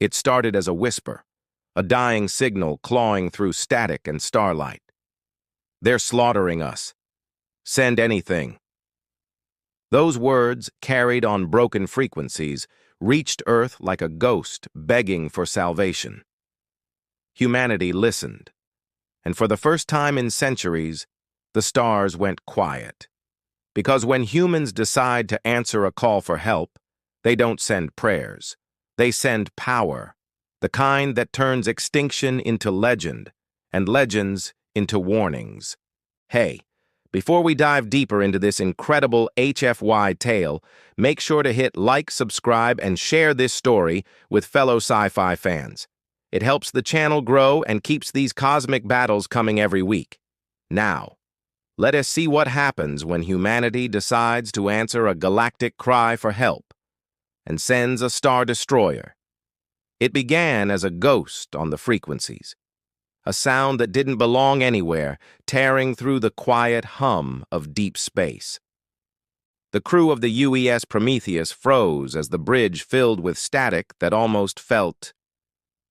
It started as a whisper, a dying signal clawing through static and starlight. "They're slaughtering us. Send anything." Those words, carried on broken frequencies, reached Earth like a ghost begging for salvation. Humanity listened, and for the first time in centuries, the stars went quiet. Because when humans decide to answer a call for help, they don't send prayers. They send power, the kind that turns extinction into legend, and legends into warnings. Hey, before we dive deeper into this incredible HFY tale, make sure to hit like, subscribe, and share this story with fellow sci-fi fans. It helps the channel grow and keeps these cosmic battles coming every week. Now, let us see what happens when humanity decides to answer a galactic cry for help and sends a star destroyer. It began as a ghost on the frequencies, a sound that didn't belong anywhere, tearing through the quiet hum of deep space. The crew of the UES Prometheus froze as the bridge filled with static that almost felt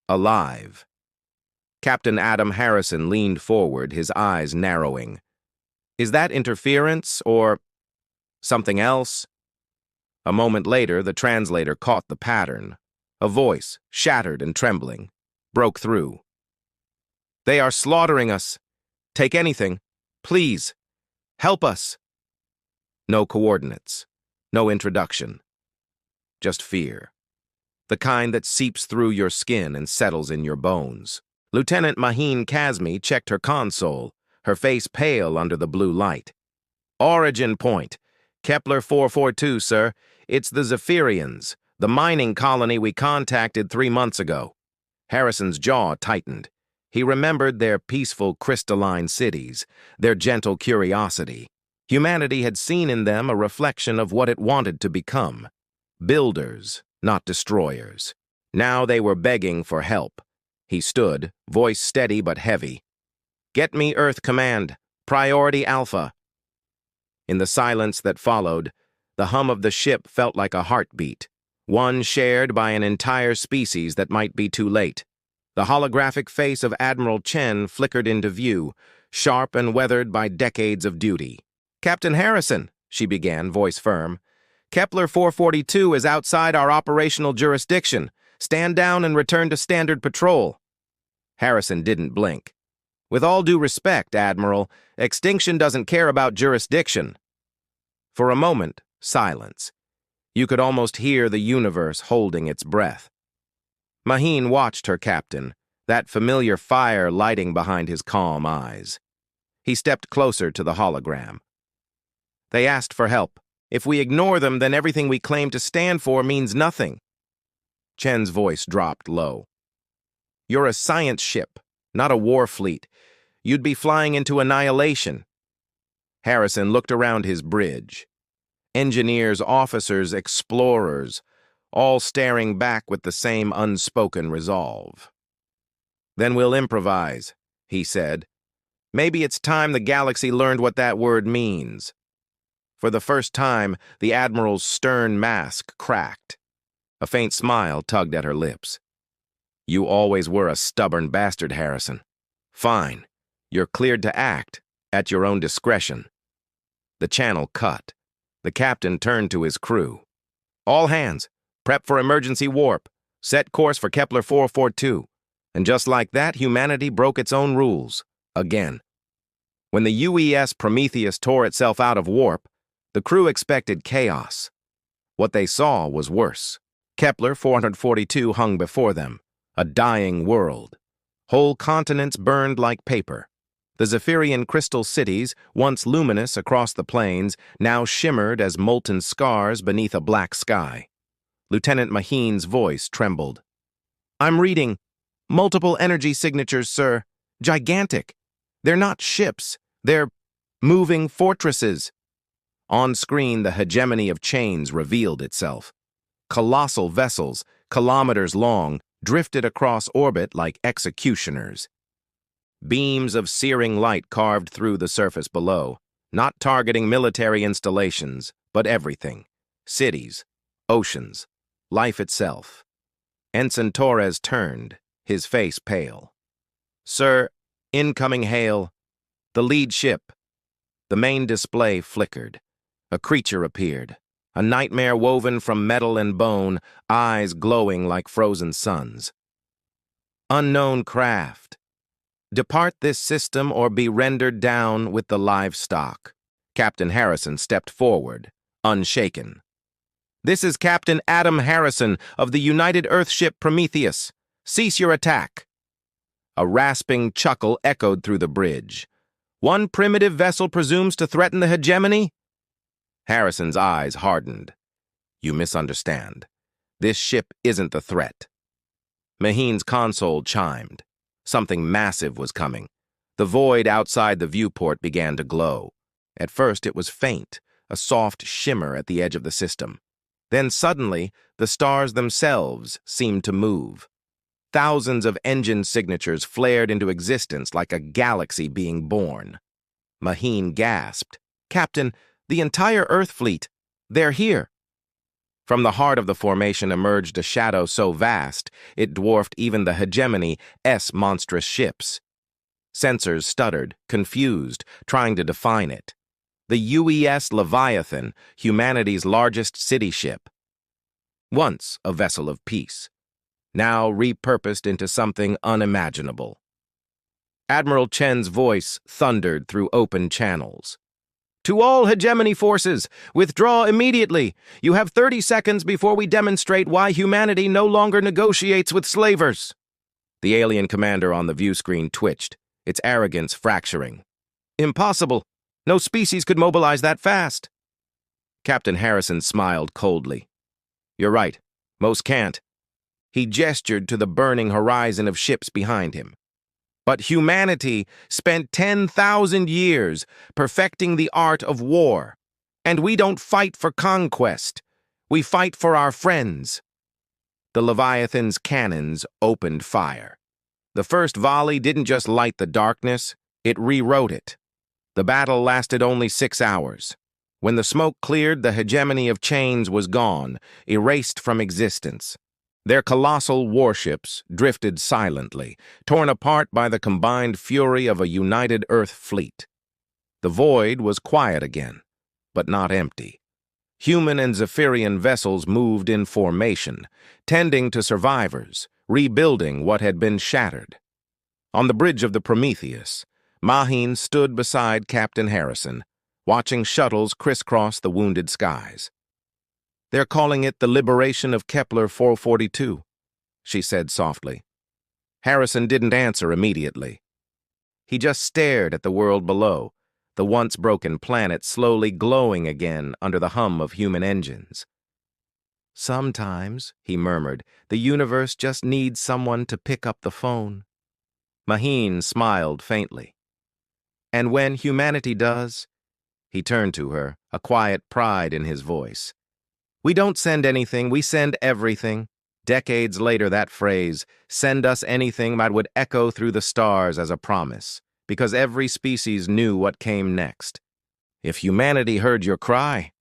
alive. Captain Adam Harrison leaned forward, his eyes narrowing. Is that interference or something else? A moment later, the translator caught the pattern. A voice, shattered and trembling, broke through. "They are slaughtering us. Take anything. Please. Help us." No coordinates. No introduction. Just fear. The kind that seeps through your skin and settles in your bones. Lieutenant Maheen Kazmi checked her console, her face pale under the blue light. "Origin point. Kepler 442, sir. It's the Zephyrians, the mining colony we contacted 3 months ago." Harrison's jaw tightened. He remembered their peaceful crystalline cities, their gentle curiosity. Humanity had seen in them a reflection of what it wanted to become. Builders, not destroyers. Now they were begging for help. He stood, voice steady but heavy. "Get me Earth Command. Priority Alpha." In the silence that followed, the hum of the ship felt like a heartbeat, one shared by an entire species that might be too late. The holographic face of Admiral Chen flickered into view, sharp and weathered by decades of duty. "Captain Harrison," she began, voice firm, "Kepler 442 is outside our operational jurisdiction. Stand down and return to standard patrol." Harrison didn't blink. "With all due respect, Admiral, extinction doesn't care about jurisdiction." For a moment, silence. You could almost hear the universe holding its breath. Maheen watched her captain, that familiar fire lighting behind his calm eyes. He stepped closer to the hologram. "They asked for help. If we ignore them, then everything we claim to stand for means nothing." Chen's voice dropped low. "You're a science ship, not a war fleet. You'd be flying into annihilation." Harrison looked around his bridge. Engineers, officers, explorers, all staring back with the same unspoken resolve. "Then we'll improvise," he said. "Maybe it's time the galaxy learned what that word means." For the first time, the Admiral's stern mask cracked. A faint smile tugged at her lips. "You always were a stubborn bastard, Harrison. Fine. You're cleared to act, at your own discretion." The channel cut. The captain turned to his crew. "All hands. Prep for emergency warp. Set course for Kepler 442. And just like that, humanity broke its own rules. Again. When the UES Prometheus tore itself out of warp, the crew expected chaos. What they saw was worse. Kepler 442 hung before them, a dying world. Whole continents burned like paper. The Zephyrian crystal cities, once luminous across the plains, now shimmered as molten scars beneath a black sky. Lieutenant Maheen's voice trembled. "I'm reading. Multiple energy signatures, sir. Gigantic. They're not ships. They're moving fortresses." On screen, the hegemony of chains revealed itself. Colossal vessels, kilometers long, drifted across orbit like executioners. Beams of searing light carved through the surface below, not targeting military installations, but everything. Cities, oceans, life itself. Ensign Torres turned, his face pale. "Sir, incoming hail. The lead ship." The main display flickered. A creature appeared, a nightmare woven from metal and bone, eyes glowing like frozen suns. "Unknown craft. Depart this system or be rendered down with the livestock." Captain Harrison stepped forward, unshaken. "This is Captain Adam Harrison of the United Earthship Prometheus. Cease your attack." A rasping chuckle echoed through the bridge. "One primitive vessel presumes to threaten the hegemony?" Harrison's eyes hardened. "You misunderstand. This ship isn't the threat." Maheen's console chimed. Something massive was coming. The void outside the viewport began to glow. At first it was faint, a soft shimmer at the edge of the system. Then suddenly, the stars themselves seemed to move. Thousands of engine signatures flared into existence like a galaxy being born. Maheen gasped. "Captain, the entire Earth fleet, they're here." From the heart of the formation emerged a shadow so vast it dwarfed even the Hegemony's monstrous ships. Sensors stuttered, confused, trying to define it. The UES Leviathan, humanity's largest city ship. Once a vessel of peace, now repurposed into something unimaginable. Admiral Chen's voice thundered through open channels. "To all hegemony forces, withdraw immediately. You have 30 seconds before we demonstrate why humanity no longer negotiates with slavers." The alien commander on the view screen twitched, its arrogance fracturing. "Impossible. No species could mobilize that fast." Captain Harrison smiled coldly. "You're right. Most can't." He gestured to the burning horizon of ships behind him. "But humanity spent 10,000 years perfecting the art of war. And we don't fight for conquest. We fight for our friends." The Leviathan's cannons opened fire. The first volley didn't just light the darkness, it rewrote it. The battle lasted only 6 hours. When the smoke cleared, the hegemony of chains was gone, erased from existence. Their colossal warships drifted silently, torn apart by the combined fury of a united Earth fleet. The void was quiet again, but not empty. Human and Zephyrian vessels moved in formation, tending to survivors, rebuilding what had been shattered. On the bridge of the Prometheus, Maheen stood beside Captain Harrison, watching shuttles crisscross the wounded skies. "They're calling it the liberation of Kepler 442, she said softly. Harrison didn't answer immediately. He just stared at the world below, the once broken planet slowly glowing again under the hum of human engines. "Sometimes," he murmured, "the universe just needs someone to pick up the phone." Maheen smiled faintly. "And when humanity does," he turned to her, a quiet pride in his voice. "We don't send anything, we send everything." Decades later, that phrase, "send us anything," would echo through the stars as a promise, because every species knew what came next. If humanity heard your cry,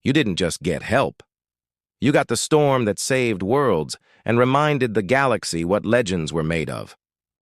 you didn't just get help. You got the storm that saved worlds and reminded the galaxy what legends were made of.